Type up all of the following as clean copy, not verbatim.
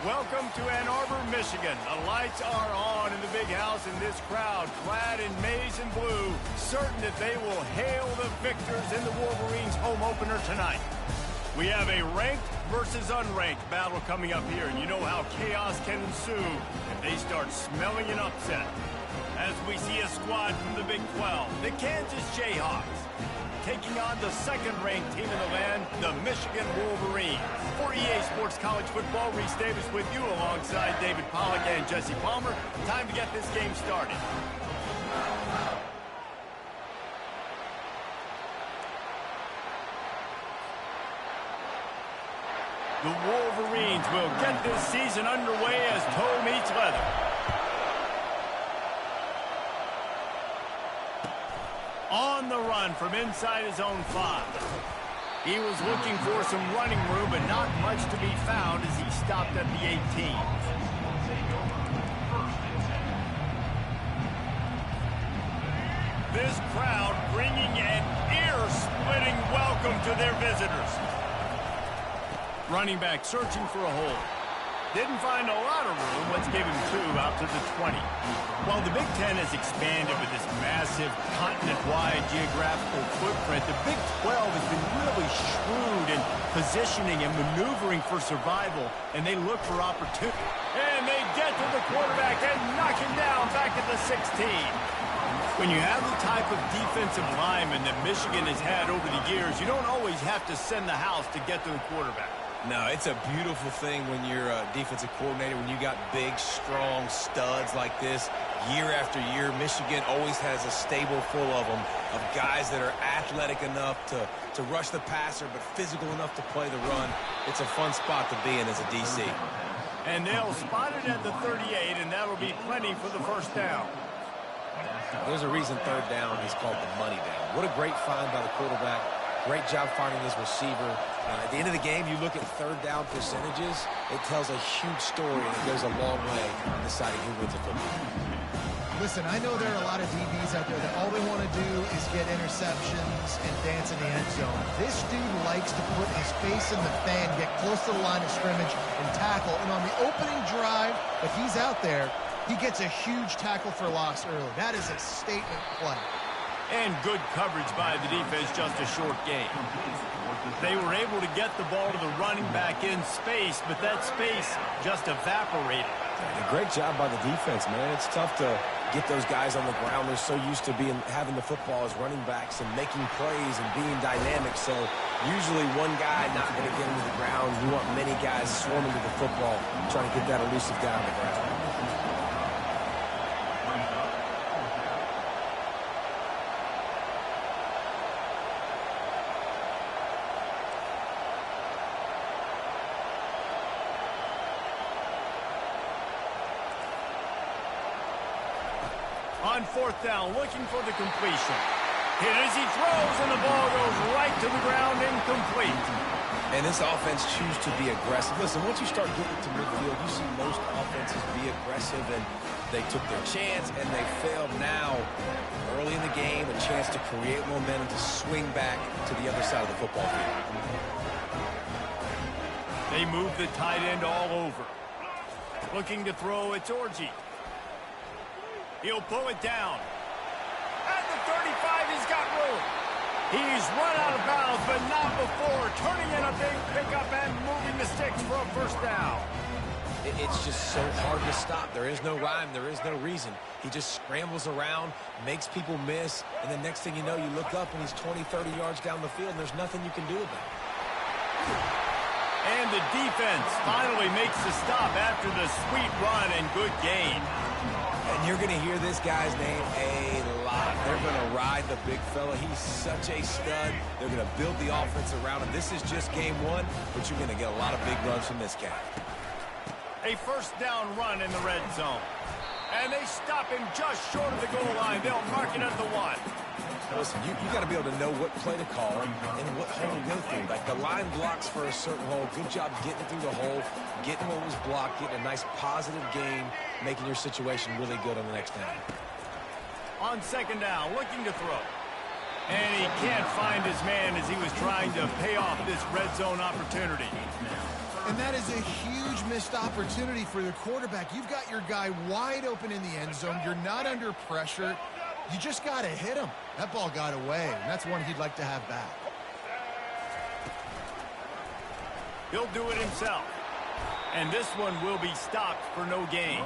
Welcome to Ann Arbor, Michigan. The lights are on in the big house, and this crowd, clad in maize and blue, certain that they will hail the victors in the Wolverines' home opener tonight. We have a ranked versus unranked battle coming up here, and you know how chaos can ensue if they start smelling an upset. As we see a squad from the Big 12, the Kansas Jayhawks, taking on the second-ranked team in the land, the Michigan Wolverines. For EA Sports College Football, Reese Davis with you alongside David Pollack and Jesse Palmer. Time to get this game started. The Wolverines will get this season underway as toe meets leather. On the run from inside his own 5. He was looking for some running room, but not much to be found as he stopped at the 18. This crowd bringing an ear-splitting welcome to their visitors. Running back searching for a hole. Didn't find a lot of room. Let's give him 2 out to the 20. While the Big Ten has expanded with this massive continent-wide geographical footprint, the Big 12 has been really shrewd in positioning and maneuvering for survival, and they look for opportunity. And they get to the quarterback and knock him down back at the 16. When you have the type of defensive lineman that Michigan has had over the years, you don't always have to send the house to get to the quarterback. No, it's a beautiful thing when you're a defensive coordinator, when you got big, strong studs like this. Year after year, Michigan always has a stable full of them, of guys that are athletic enough to rush the passer, but physical enough to play the run. It's a fun spot to be in as a DC. And they'll spot it at the 38, and that'll be plenty for the first down. There's a reason third down is called the money down. What a great find by the quarterback. Great job finding his receiver. At the end of the game, you look at third down percentages, it tells a huge story, and it goes a long way in deciding who wins a football. Listen, I know there are a lot of DBs out there that all they want to do is get interceptions and dance in the end zone. This dude likes to put his face in the fan, get close to the line of scrimmage, and tackle. And on the opening drive, if he's out there, he gets a huge tackle for loss early. That is a statement play. And good coverage by the defense, just a short game. They were able to get the ball to the running back in space, but that space just evaporated. A great job by the defense, man. It's tough to get those guys on the ground. They're so used to having the football as running backs and making plays and being dynamic. So usually one guy not going to get him to the ground. You want many guys swarming to the football, trying to get that elusive guy on the ground. On fourth down, looking for the completion. Hit as he throws, and the ball goes right to the ground, incomplete. And this offense chooses to be aggressive. Listen, once you start getting to midfield, you see most offenses be aggressive, and they took their chance, and they failed now. Early in the game, a chance to create momentum, to swing back to the other side of the football field. They move the tight end all over. Looking to throw, it's Orji. He'll pull it down. At the 35, he's got room. He's run out of bounds, but not before turning in a big pickup and moving the sticks for a first down. It's just so hard to stop. There is no rhyme. There is no reason. He just scrambles around, makes people miss, and the next thing you know, you look up and he's 20, 30 yards down the field, and there's nothing you can do about it. And the defense finally makes the stop after the sweet run and good gain. And you're going to hear this guy's name a lot. They're going to ride the big fella. He's such a stud. They're going to build the offense around him. This is just game one, but you're going to get a lot of big runs from this guy. A first down run in the red zone. And they stop him just short of the goal line. They'll mark it at the 1. Listen, you got to be able to know what play to call and what hole to go through. Like the line blocks for a certain hole. Good job getting through the hole, getting what was blocked, getting a nice positive gain, making your situation really good on the next down. On second down, looking to throw. And he can't find his man as he was trying to pay off this red zone opportunity. And that is a huge missed opportunity for the quarterback. You've got your guy wide open in the end zone. You're not under pressure. You just got to hit him. That ball got away, and that's one he'd like to have back. He'll do it himself. And this one will be stopped for no gain.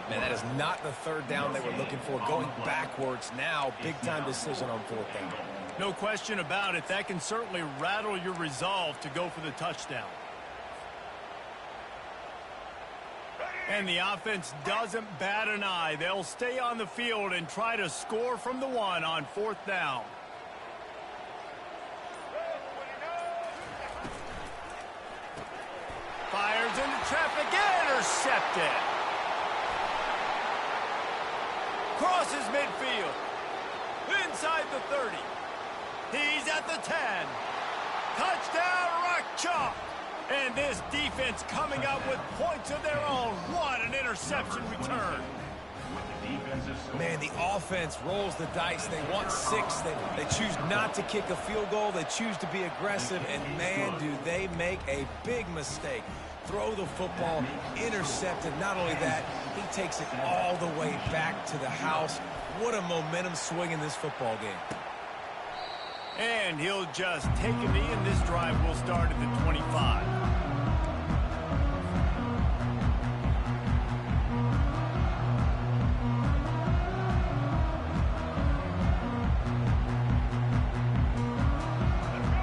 Man, that is not the third down they were looking for. Going backwards now, big-time decision on fourth down. No question about it. That can certainly rattle your resolve to go for the touchdown. And the offense doesn't bat an eye. They'll stay on the field and try to score from the one on fourth down. Fires into traffic, intercepted. Crosses midfield. Inside the 30. He's at the 10. Touchdown, Rock Chalk. And this defense coming up with points of their own. What an interception return. Man, the offense rolls the dice. They want 6. They choose not to kick a field goal. They choose to be aggressive. And, man, do they make a big mistake. Throw the football, intercepted. Not only that, he takes it all the way back to the house. What a momentum swing in this football game. And he'll just take a knee, and this drive will start at the 25.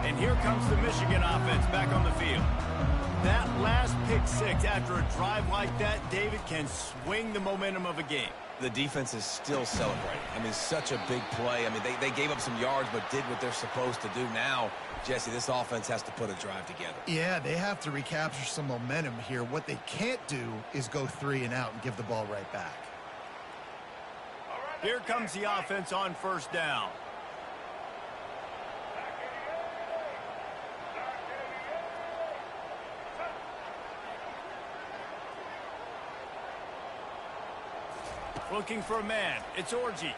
And here comes the Michigan offense back on the field. That last pick six after a drive like that, David, can swing the momentum of a game. The defense is still celebrating. I mean, such a big play. I mean, they gave up some yards but did what they're supposed to do. Now, Jesse, this offense has to put a drive together. Yeah, they have to recapture some momentum here. What they can't do is go 3 and out and give the ball right back. Here comes the offense on first down. Looking for a man. It's Orji.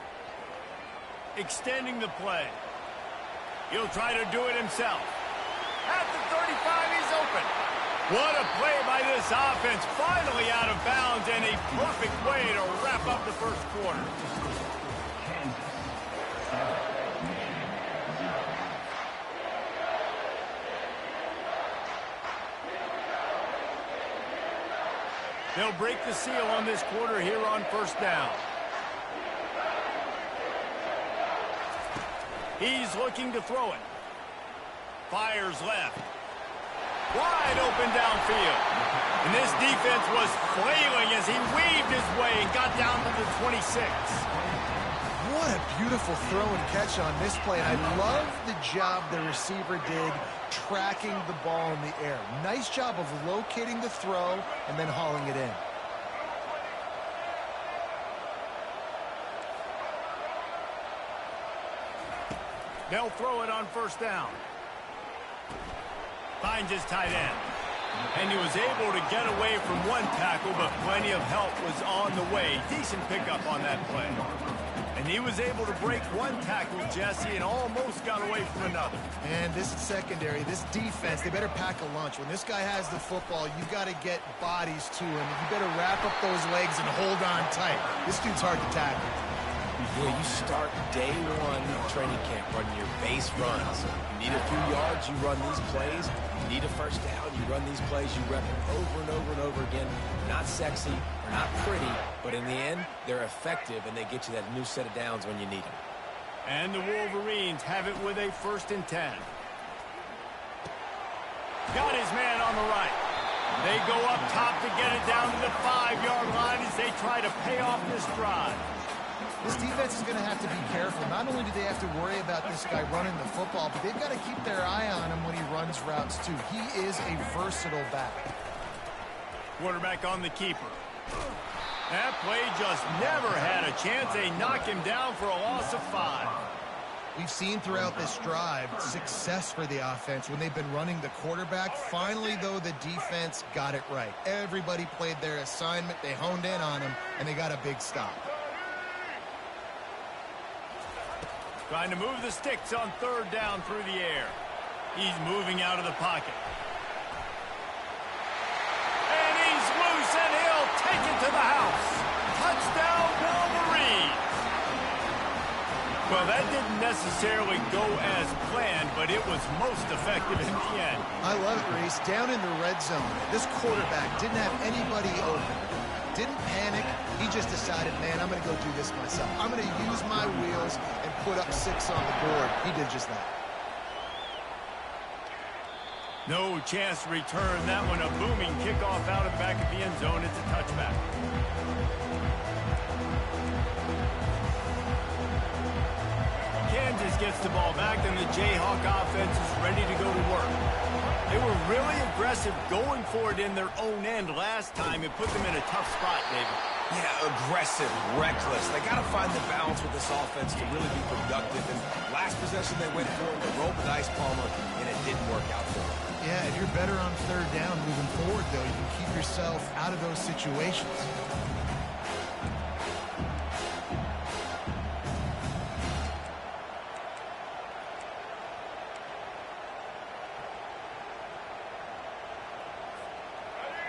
Extending the play. He'll try to do it himself. At the 35, he's open. What a play by this offense. Finally out of bounds, and a perfect way to wrap up the first quarter. They'll break the seal on this quarter here on first down. He's looking to throw it. Fires left. Wide open downfield. And this defense was flailing as he weaved his way and got down to the 26. What a beautiful throw and catch on this play. And I love the job the receiver did tracking the ball in the air. Nice job of locating the throw and then hauling it in. They'll throw it on first down. Finds his tight end. And he was able to get away from one tackle, but plenty of help was on the way. Decent pickup on that play. And he was able to break one tackle, Jesse, and almost got away from another. And this is secondary. This defense, they better pack a lunch. When this guy has the football, you got to get bodies to him. You better wrap up those legs and hold on tight. This dude's hard to tackle. Yeah, you start day one training camp running your base runs. You need a few yards, you run these plays. You need a first down, you run these plays. You rep them over and over and over again. Not sexy, or not pretty, but in the end, they're effective, and they get you that new set of downs when you need them. And the Wolverines have it with a 1st and 10. Got his man on the right. They go up top to get it down to the 5-yard line as they try to pay off this drive. This defense is going to have to be careful. Not only do they have to worry about this guy running the football, but they've got to keep their eye on him when he runs routes, too. He is a versatile back. Quarterback on the keeper. That play just never had a chance. They knock him down for a loss of 5. We've seen throughout this drive success for the offense when they've been running the quarterback. Finally, though, the defense got it right. Everybody played their assignment. They honed in on him, and they got a big stop. Trying to move the sticks on 3rd down through the air. He's moving out of the pocket. Well, that didn't necessarily go as planned, but it was most effective in the end. I love it, Reese. Down in the red zone, this quarterback didn't have anybody open. Didn't panic. He just decided, man, I'm going to go do this myself. I'm going to use my wheels and put up 6 on the board. He did just that. No chance to return that one. A booming kickoff out of the back of the end zone. It's a touchback. Kansas gets the ball back, and the Jayhawk offense is ready to go to work. They were really aggressive going for it in their own end last time. It put them in a tough spot, David. Yeah, aggressive, reckless. They got to find the balance with this offense to really be productive. And last possession they went for, they rolled the dice, Palmer, and it didn't work out for them. Yeah, if you're better on 3rd down moving forward, though, you can keep yourself out of those situations.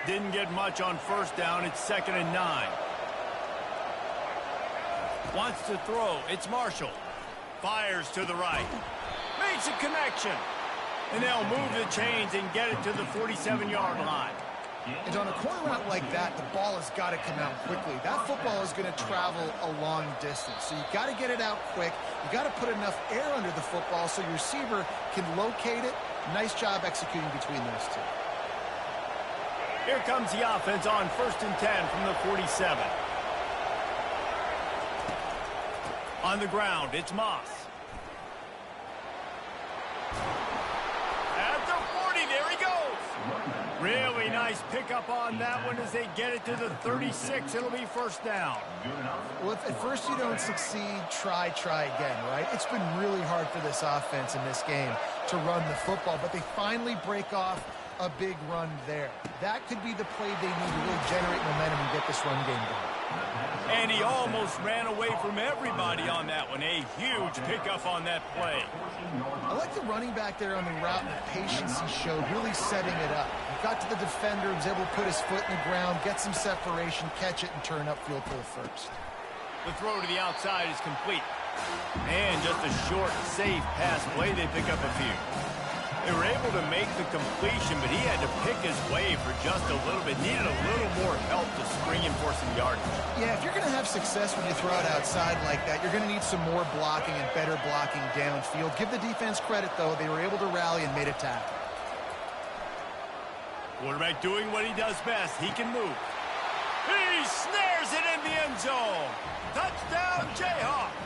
Didn't get much on 1st down. It's 2nd and 9. Wants to throw. It's Marshall. Fires to the right. Makes a connection. And they'll move the chains and get it to the 47-yard line. And on a corner route like that, the ball has got to come out quickly. That football is going to travel a long distance. So you got to get it out quick. You got to put enough air under the football so your receiver can locate it. Nice job executing between those two. Here comes the offense on 1st and 10 from the 47. On the ground, it's Moss. At the 40, there he goes. Really nice pickup on that one as they get it to the 36. It'll be 1st down. Well, if at first you don't succeed, try again, right? It's been really hard for this offense in this game to run the football, but they finally break off a big run there. That could be the play they need to really generate momentum and get this run game going. And he almost ran away from everybody on that one. A huge pickup on that play. I like the running back there on the route and the patience he showed, really setting it up. He got to the defender, was able to put his foot in the ground, get some separation, catch it, and turn upfield for the 1st. The throw to the outside is complete. And just a short, safe pass play. They pick up a few. They were able to make the completion, but he had to pick his way for just a little bit. Needed a little more help to spring him for some yardage. Yeah, if you're going to have success when you throw it outside like that, you're going to need some more blocking and better blocking downfield. Give the defense credit, though. They were able to rally and made a tackle. Quarterback doing what he does best. He can move. He snares it in the end zone. Touchdown, Jayhawks.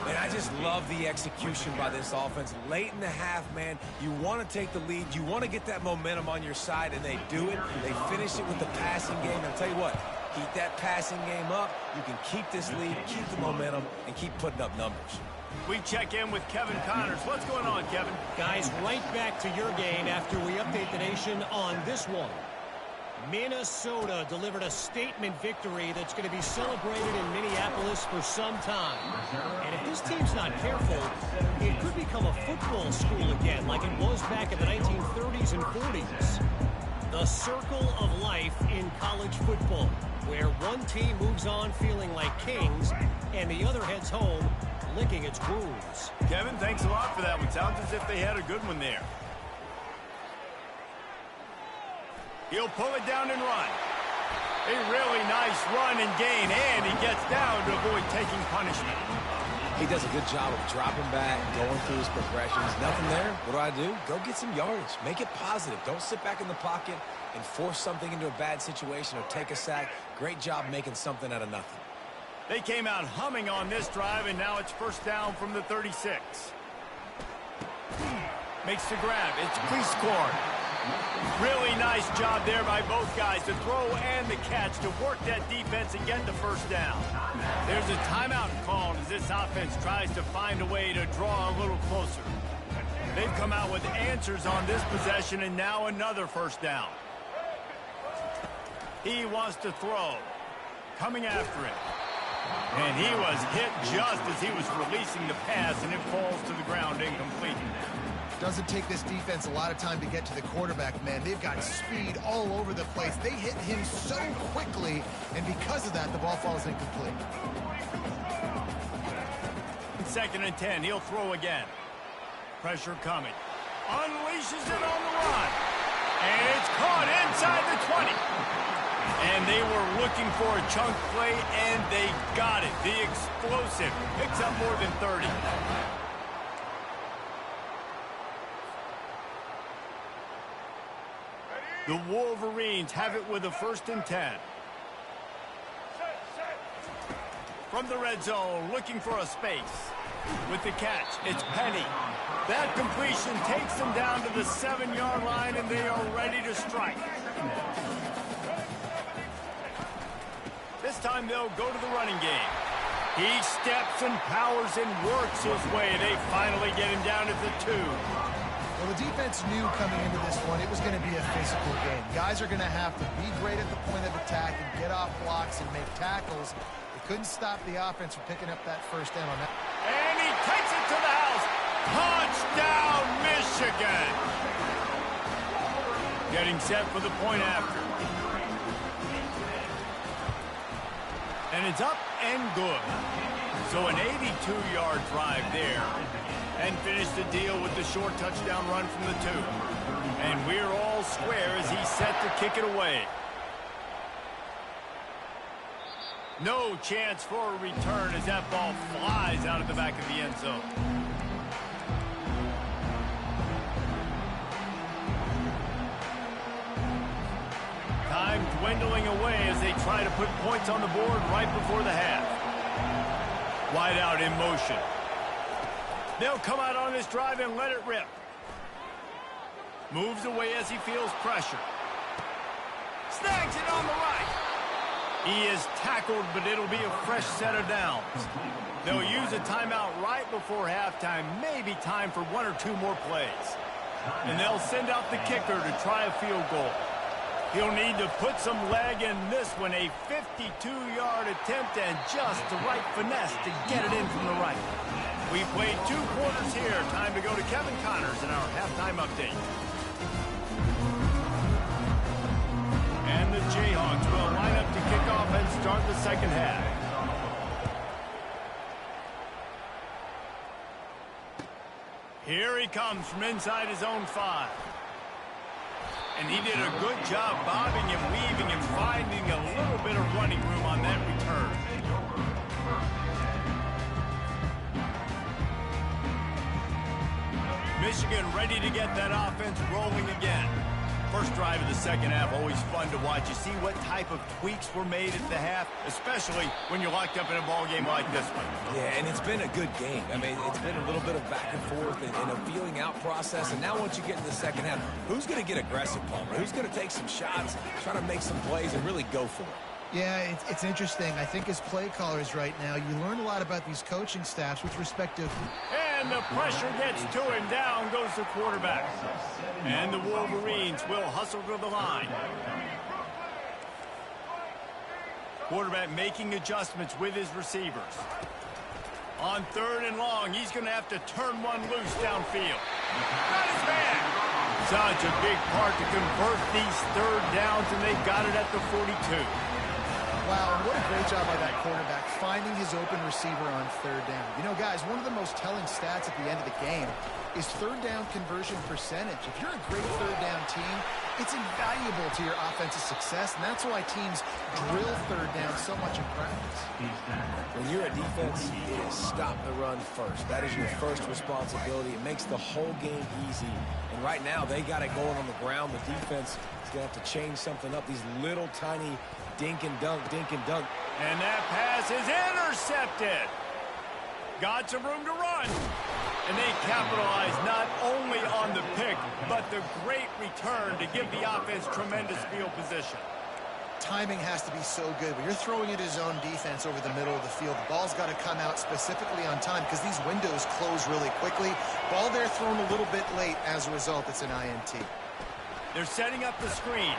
And I just love the execution by this offense. Late in the half, man, you want to take the lead. You want to get that momentum on your side, and they do it. They finish it with the passing game. And I'll tell you what, keep that passing game up. You can keep this lead, keep the momentum, and keep putting up numbers. We check in with Kevin Connors. What's going on, Kevin? Guys, right back to your game after we update the nation on this one. Minnesota delivered a statement victory that's going to be celebrated in Minneapolis for some time. And if this team's not careful, it could become a football school again like it was back in the 1930s and 40s. The circle of life in college football, where one team moves on feeling like kings and the other heads home licking its wounds. Kevin, thanks a lot for that one. Sounds as if they had a good one there. He'll pull it down and run. A really nice run and gain, and he gets down to avoid taking punishment. He does a good job of dropping back, going through his progressions. Nothing there. What do? Go get some yardage. Make it positive. Don't sit back in the pocket and force something into a bad situation or take a sack. Great job making something out of nothing. They came out humming on this drive, and now it's 1st down from the 36. Makes the grab. It's Prescorn. Really nice job there by both guys, the throw and the catch, to work that defense and get the 1st down. There's a timeout called as this offense tries to find a way to draw a little closer. They've come out with answers on this possession, and now another 1st down. He wants to throw. Coming after it. And he was hit just as he was releasing the pass, and it falls to the ground incomplete. Doesn't take this defense a lot of time to get to the quarterback, man. They've got speed all over the place. They hit him so quickly, and because of that, the ball falls incomplete. 2nd and 10. He'll throw again. Pressure coming. Unleashes it on the run. And it's caught inside the 20. And they were looking for a chunk play, and they got it. The explosive picks up more than 30. The Wolverines have it with a 1st and 10. From the red zone, looking for a space. With the catch, it's Penny. That completion takes them down to the 7-yard line, and they are ready to strike. This time they'll go to the running game. He steps and powers and works his way. They finally get him down at the 2. Well, the defense knew coming into this one it was going to be a physical game. Guys are going to have to be great at the point of attack and get off blocks and make tackles. They couldn't stop the offense from picking up that 1st down on that. And he takes it to the house. Touchdown, Michigan! Getting set for the point after. And it's up and good. So an 82-yard drive there. And finish the deal with the short touchdown run from the 2. And we're all square as he's set to kick it away. No chance for a return as that ball flies out of the back of the end zone. Time dwindling away as they try to put points on the board right before the half. Wide out in motion. They'll come out on this drive and let it rip. Moves away as he feels pressure. Snags it on the right. He is tackled, but it'll be a fresh set of downs. They'll use a timeout right before halftime, maybe time for 1 or 2 more plays. And they'll send out the kicker to try a field goal. He'll need to put some leg in this one, a 52-yard attempt and just the right finesse to get it in from the right. We played 2 quarters here. Time to go to Kevin Connors in our halftime update. And the Jayhawks will line up to kick off and start the 2nd half. Here he comes from inside his own 5. And he did a good job bobbing and weaving and finding a little bit of running room on that return. Michigan ready to get that offense rolling again. First drive of the 2nd half, always fun to watch. You see what type of tweaks were made at the half, especially when you're locked up in a ball game like this one. Yeah, and it's been a good game. I mean, it's been a little bit of back and forth and a feeling out process. And now once you get into the 2nd half, who's going to get aggressive, Palmer? Who's going to take some shots, try to make some plays, and really go for it? Yeah, it's interesting. I think as play callers right now, you learn a lot about these coaching staffs with respect to... And the pressure gets to him. Down goes the quarterback. And the Wolverines will hustle to the line. Quarterback making adjustments with his receivers. On 3rd and long, he's going to have to turn one loose downfield. Got his man. Such a big part to convert these 3rd downs, and they got it at the 42. Wow, what a great job by that quarterback, finding his open receiver on 3rd down. You know, guys, one of the most telling stats at the end of the game is 3rd down conversion percentage. If you're a great 3rd down team, it's invaluable to your offensive success, and that's why teams drill 3rd down so much in practice. When you're a defense, it is stop the run first. That is your first responsibility. It makes the whole game easy. And right now, they got it going on the ground. The defense is going to have to change something up. These little tiny dink and dunk, dink and dunk. And that pass is intercepted. Got some room to run. And they capitalize not only on the pick, but the great return to give the offense tremendous field position. Timing has to be so good. When you're throwing at his own defense over the middle of the field, the ball's got to come out specifically on time because these windows close really quickly. Ball there thrown a little bit late. As a result, it's an INT. They're setting up the screen.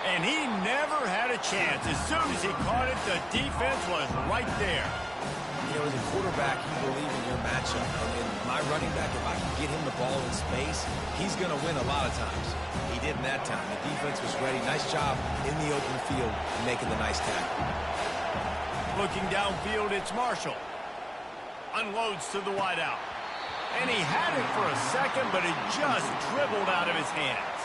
And he never had a chance. As soon as he caught it, the defense was right there. You know, as a quarterback, you believe in your matchup. And my running back, if I can get him the ball in space, he's going to win a lot of times. He did in that time. The defense was ready. Nice job in the open field making the nice tackle. Looking downfield, it's Marshall. Unloads to the wideout. And he had it for a second, but it just dribbled out of his hands.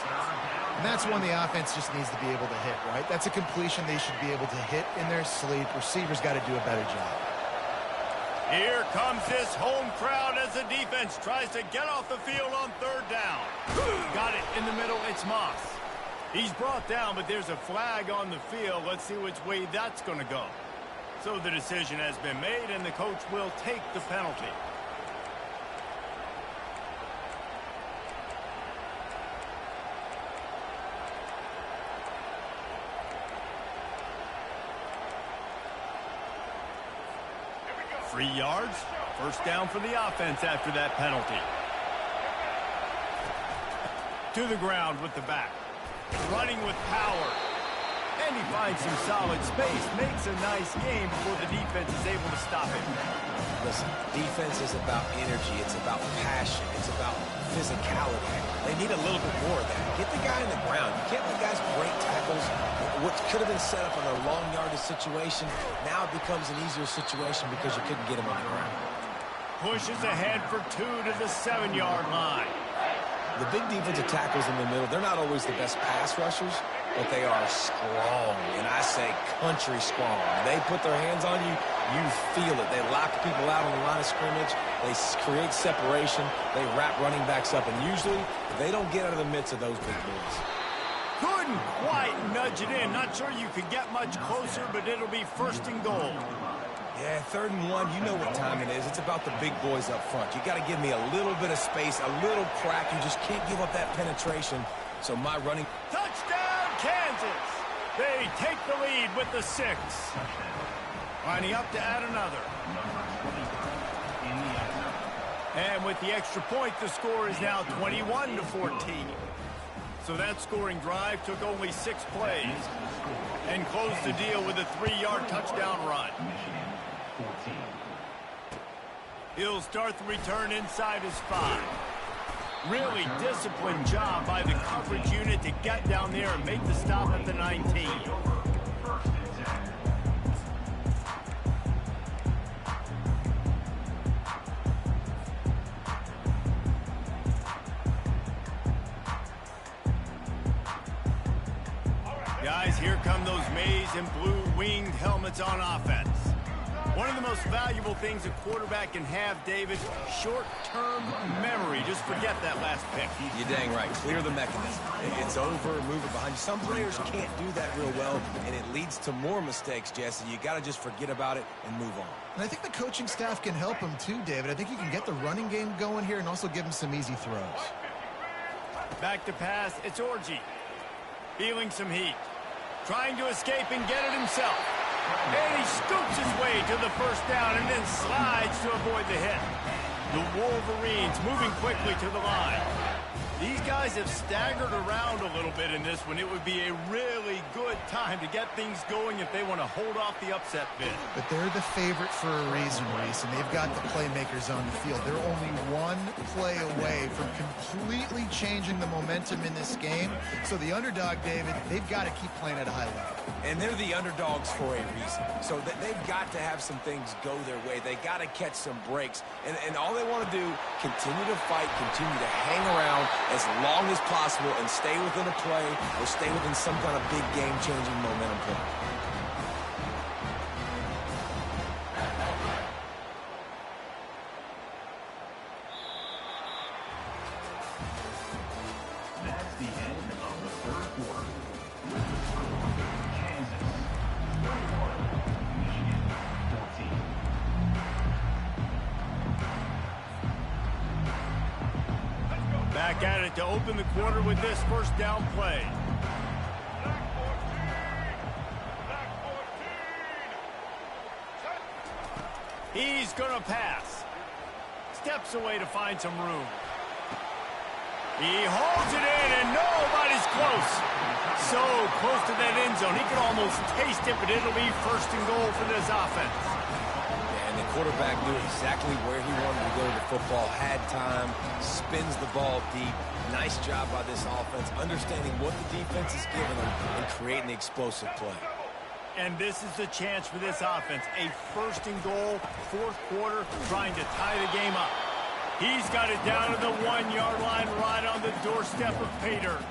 And that's one the offense just needs to be able to hit, right? That's a completion they should be able to hit in their sleep. Receivers got to do a better job. Here comes this home crowd as the defense tries to get off the field on third down. Got it in the middle. It's Moss. He's brought down, but there's a flag on the field. Let's see which way that's going to go. So the decision has been made, and the coach will take the penalty. Three yards. First down for the offense after that penalty. To the ground with the back. Running with power. And he finds some solid space. Makes a nice game before the defense is able to stop it. Listen, defense is about energy. It's about passion. It's about physicality. They need a little bit more of that. Get the guy in the ground. You can't let guys break tackles. What could have been set up in a long yardage situation, now it becomes an easier situation because you couldn't get him on the ground. Pushes ahead for 2 to the 7-yard line. The big defensive tackles in the middle, they're not always the best pass rushers, but they are strong, and I say country strong. They put their hands on you, you feel it. They lock people out on the line of scrimmage. They create separation. They wrap running backs up, and usually they don't get out of the midst of those big boys. Couldn't quite nudge it in. Not sure you could get much closer, but it'll be first and goal. Yeah, 3rd and 1, you know what time it is. It's about the big boys up front. You got to give me a little bit of space, a little crack. You just can't give up that penetration. So my running... Touchdown, Kansas! They take the lead with the 6. Lining up to add another. And with the extra point, the score is now 21-14. So that scoring drive took only 6 plays and closed the deal with a 3-yard touchdown run. He'll start the return inside his 5. Really disciplined job by the coverage unit to get down there and make the stop at the 19. Guys, here come those maize and blue winged helmets on offense. One of the most valuable things a quarterback can have, David, short-term memory. Just forget that last pick. You're dang right. Clear the mechanism. It's over, move it behind you. Some players can't do that real well, and it leads to more mistakes, Jesse. You got to just forget about it and move on. And I think the coaching staff can help him too, David. I think you can get the running game going here and also give him some easy throws. Back to pass. It's Orji. Feeling some heat. Trying to escape and get it himself. And he scoops his way to the first down and then slides to avoid the hit. The Wolverines moving quickly to the line. These guys have staggered around a little bit in this one. It would be a really good time to get things going if they want to hold off the upset bid. But they're the favorite for a reason, Reese, and they've got the playmakers on the field. They're only one play away from completely changing the momentum in this game. So the underdog, David, they've got to keep playing at a high level. And they're the underdogs for a reason. So they've got to have some things go their way. They got to catch some breaks. And all they want to do, continue to fight, continue to hang around as long as possible and stay within a play or stay within some kind of big game-changing momentum play. That's the end of the 3rd quarter. Kansas 21, Michigan 14. Back at it to open the quarter with this first down play. He's going to pass. Steps away to find some room. He holds it in, and nobody's close. So close to that end zone. He can almost taste it, but it'll be first and goal for this offense. And the quarterback knew exactly where he wanted to go with the football, had time, spins the ball deep. Nice job by this offense, understanding what the defense is giving them and creating the explosive play. And this is the chance for this offense. A first and goal, fourth quarter, trying to tie the game up. He's got it down to the 1-yard line right on the doorstep of pay dirt.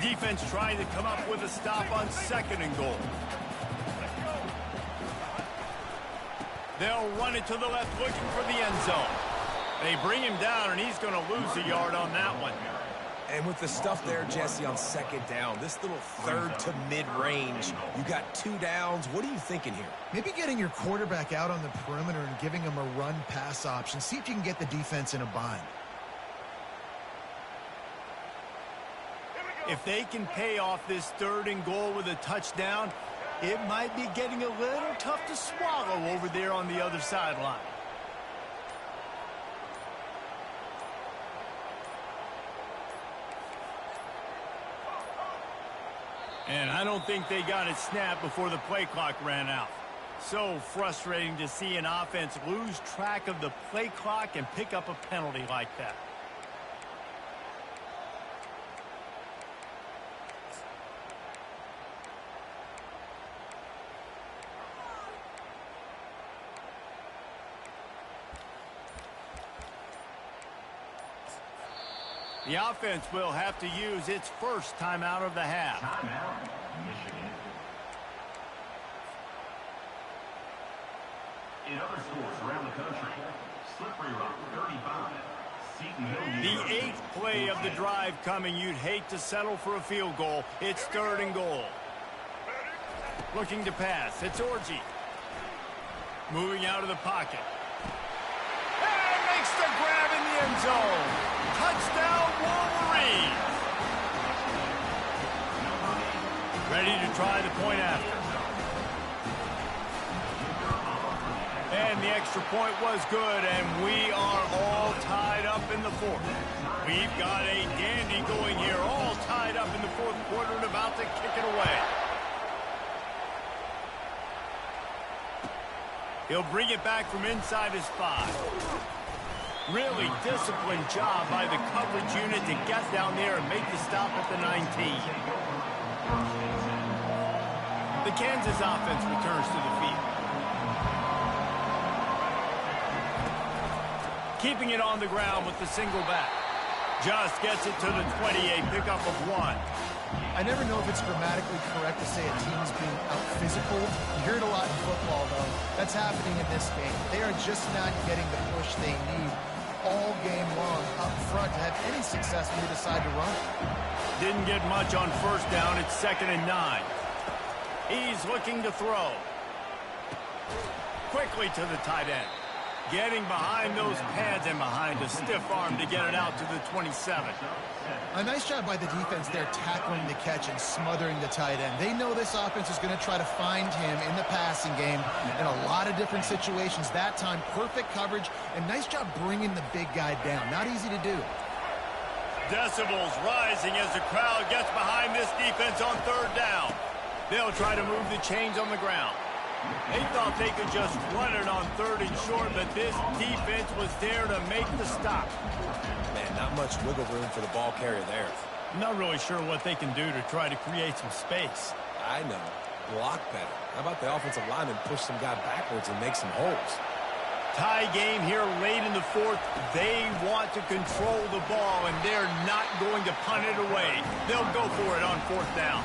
Defense trying to come up with a stop on second and goal. They'll run it to the left looking for the end zone. They bring him down, and he's going to lose a yard on that one. And with the stuff there, Jesse, on second down, this little third to mid-range, you got 2 downs. What are you thinking here? Maybe getting your quarterback out on the perimeter and giving him a run-pass option. See if you can get the defense in a bind. If they can pay off this third and goal with a touchdown, it might be getting a little tough to swallow over there on the other sideline. And I don't think they got it snapped before the play clock ran out. So frustrating to see an offense lose track of the play clock and pick up a penalty like that. The offense will have to use its first timeout of the half. Timeout, Michigan. In other sports around the country, Slippery Rock 35, Seton Hill. The 8th play of the drive coming. You'd hate to settle for a field goal. It's third and goal. Looking to pass. It's Orji. Moving out of the pocket. And makes the grab in the end zone. Touchdown, Wolverines. Ready to try the point after. And the extra point was good, and we are all tied up in the fourth. We've got a dandy going here, all tied up in the fourth quarter and about to kick it away. He'll bring it back from inside his 5. Really disciplined job by the coverage unit to get down there and make the stop at the 19. The Kansas offense returns to the field. Keeping it on the ground with the single back. Just gets it to the 20, a pickup of 1. I never know if it's grammatically correct to say a team's being out-physical. You hear it a lot in football, though. That's happening in this game. They are just not getting the push they need all game long up front to have any success when they decide to run. Didn't get much on first down. It's 2nd and 9. He's looking to throw. Quickly to the tight end. Getting behind those pads and behind a stiff arm to get it out to the 27. A nice job by the defense there tackling the catch and smothering the tight end. They know this offense is going to try to find him in the passing game in a lot of different situations. That time, perfect coverage, and nice job bringing the big guy down. Not easy to do. Decibels rising as the crowd gets behind this defense on third down. They'll try to move the chains on the ground. They thought they could just run it on third and short, but this defense was there to make the stop. Man, not much wiggle room for the ball carrier there. Not really sure what they can do to try to create some space. I know. Block better. How about the offensive lineman push some guy backwards and make some holes? Tie game here late in the fourth. They want to control the ball, and they're not going to punt it away. They'll go for it on fourth down.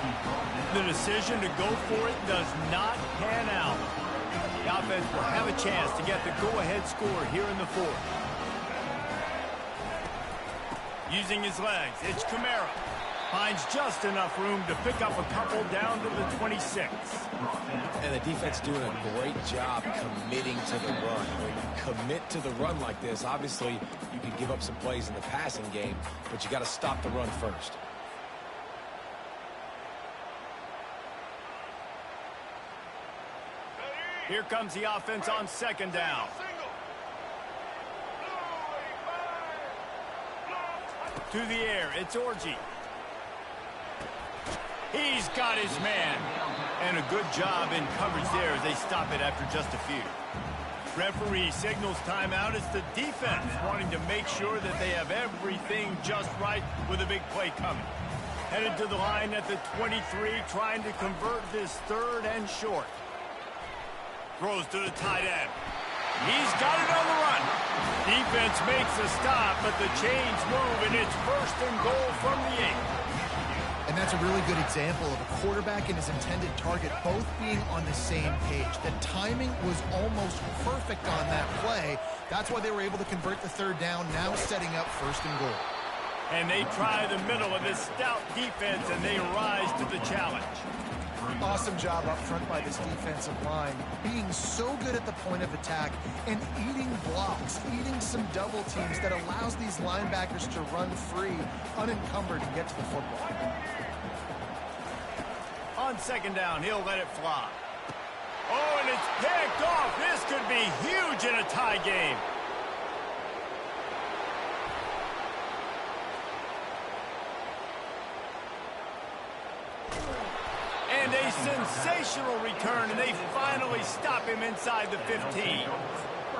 The decision to go for it does not pan out. The offense will have a chance to get the go-ahead score here in the fourth. Using his legs, it's Kamara. Finds just enough room to pick up a couple down to the 26. And the defense doing a great job committing to the run. When you commit to the run like this, obviously you can give up some plays in the passing game, but you got to stop the run first. Here comes the offense on second down. To the air, it's Orji. He's got his man. And a good job in coverage there as they stop it after just a few. Referee signals timeout. It's the defense wanting to make sure that they have everything just right with a big play coming. Headed to the line at the 23, trying to convert this 3rd and short. Throws to the tight end. He's got it on the run. Defense makes a stop, but the chains move, and it's 1st and goal from the 8. And that's a really good example of a quarterback and his intended target both being on the same page. The timing was almost perfect on that play. That's why they were able to convert the 3rd down, now setting up 1st and goal. And they try the middle of this stout defense, and they rise to the challenge. Awesome job up front by this defensive line, being so good at the point of attack and eating blocks, eating some double teams that allows these linebackers to run free, unencumbered, and get to the football. On 2nd down, he'll let it fly. Oh, and it's picked off. This could be huge in a tie game. And a sensational return, and they finally stop him inside the 15.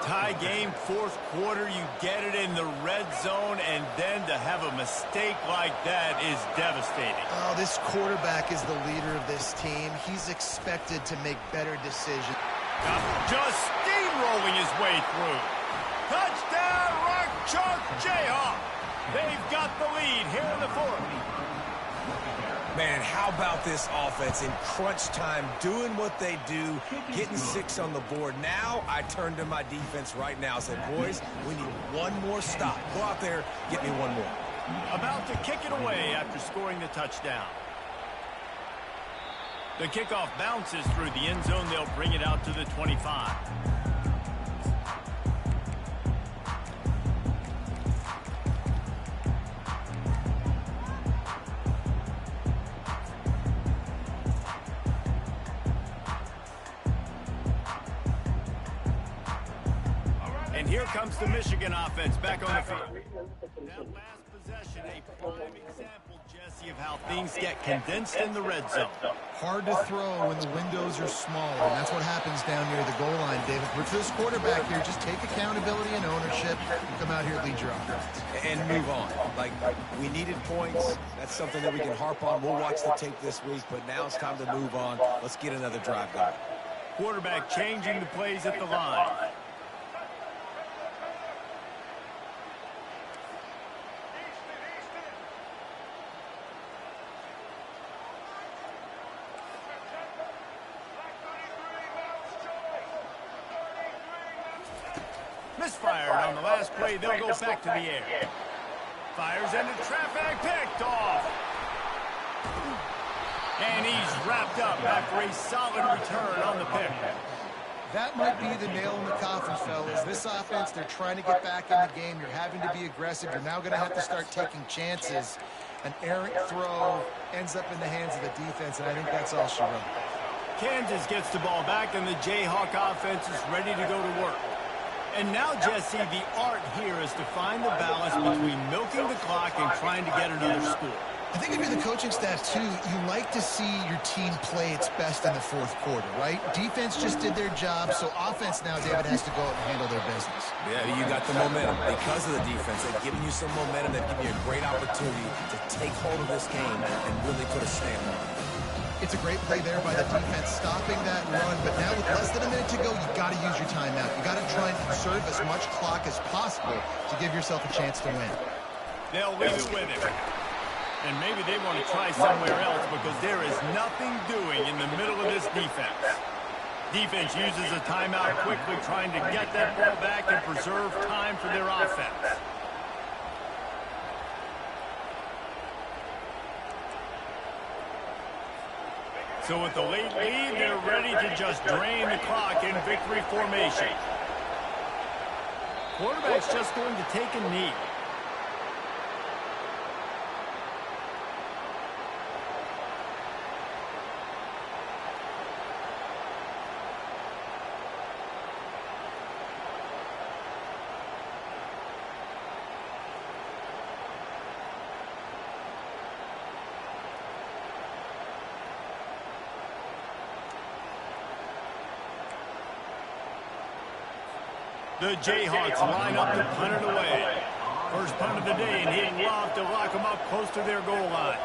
Tie game, 4th quarter, you get it in the red zone, and then to have a mistake like that is devastating. Oh, this quarterback is the leader of this team. He's expected to make better decisions. Just steamrolling his way through. Touchdown, Rock Chalk Jayhawk. They've got the lead here in the 4th. Man, how about this offense in crunch time, doing what they do, getting 6 on the board. Now I turn to my defense right now and say, boys, we need one more stop. Go out there, get me one more. About to kick it away after scoring the touchdown. The kickoff bounces through the end zone. They'll bring it out to the 25. And here comes the Michigan offense back on the field. That last possession, a prime example, Jesse, of how things get condensed in the red zone. Hard to throw when the windows are smaller, and that's what happens down near the goal line, David. But for this quarterback here, just take accountability and ownership and come out here and lead your offense. And move on. Like, we needed points. That's something that we can harp on. We'll watch the tape this week, but now it's time to move on. Let's get another drive going. Quarterback changing the plays at the line. Misfired on the last play. They'll go back to the air. Fires into traffic. Picked off. And he's wrapped up after a solid return on the pick. That might be the nail in the coffin, fellas. This offense, they're trying to get back in the game. You're having to be aggressive. You're now going to have to start taking chances. An errant throw ends up in the hands of the defense, and I think that's all she wrote. Kansas gets the ball back, and the Jayhawk offense is ready to go to work. And now, Jesse, the art here is to find the balance between milking the clock and trying to get another score. I think if you're the coaching staff, too, you like to see your team play its best in the 4th quarter, right? Defense just did their job, so offense now, David, has to go out and handle their business. Yeah, you got the momentum. Because of the defense, they've given you some momentum. They've given you a great opportunity to take hold of this game and really put a stamp on it. It's a great play there by the defense, stopping that run. But now with less than a minute to go, you got to use your timeout. You got to try and conserve as much clock as possible to give yourself a chance to win. They'll leave it with him. And maybe they want to try somewhere else because there is nothing doing in the middle of this defense. Defense uses a timeout quickly, trying to get that ball back and preserve time for their offense. So with the late lead, they're ready to just drain the clock in victory formation. Quarterback's just going to take a knee. The Jayhawks line up to punt it away. First punt of the day, and he'd love to lock them up close to their goal line.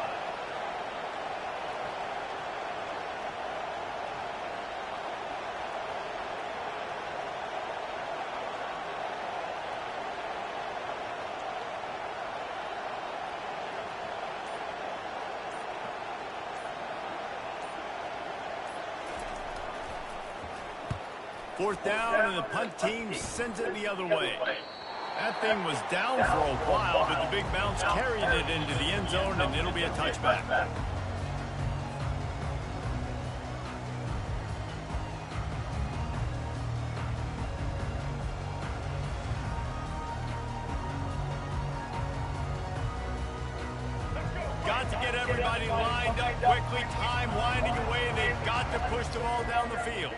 4th down, and the punt team sends it the other way. That thing was down for a while, but the big bounce carried it into the end zone, and it'll be a touchback. Got to get everybody lined up quickly, time winding away, and they've got to push the ball down the field.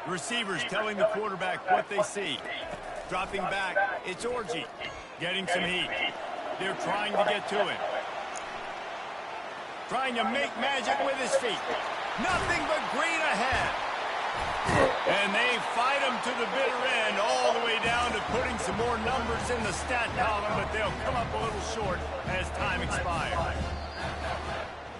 Receivers telling the quarterback what they see. Dropping back, it's Orji. Getting some heat. They're trying to get to him. Trying to make magic with his feet. Nothing but green ahead. And they fight him to the bitter end, all the way down to putting some more numbers in the stat column, but they'll come up a little short as time expires.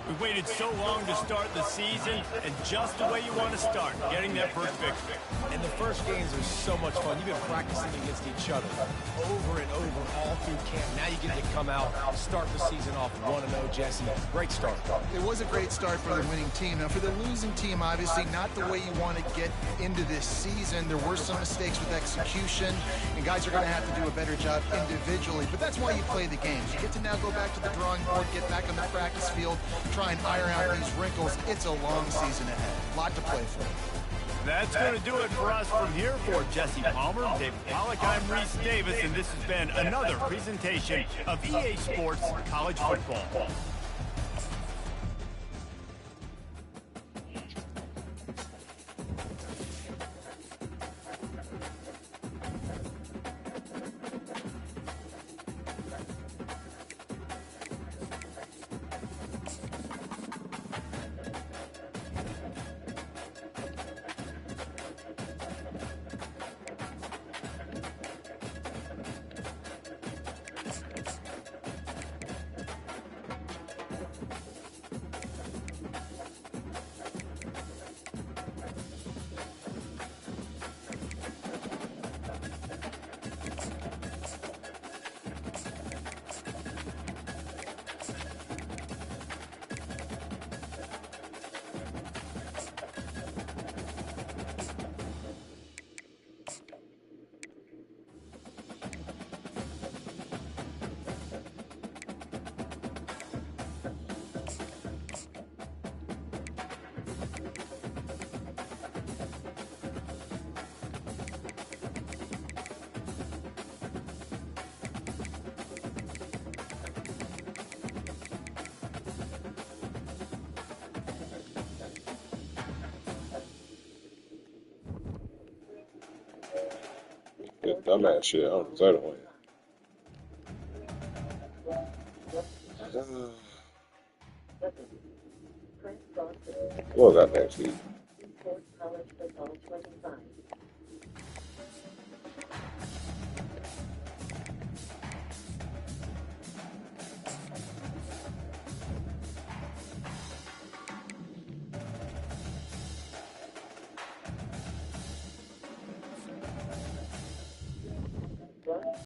We waited so long to start the season, and just the way you want to start, getting that first victory. And the first games are so much fun. You've been practicing against each other over and over all through camp. Now you get to come out, start the season off 1-0, Jesse. Great start. It was a great start for the winning team. Now, for the losing team, obviously not the way you want to get into this season. There were some mistakes with execution, and guys are going to have to do a better job individually. But that's why you play the games. You get to now go back to the drawing board, get back on the practice field, try and iron out these wrinkles. It's a long season ahead. A lot to play for. That's going to do it for us from here. For Jesse Palmer, David Pollack, I'm Reese Davis, and this has been another presentation of EA Sports College Football. That dumbass shit. I don't deserve to win. What was that next week?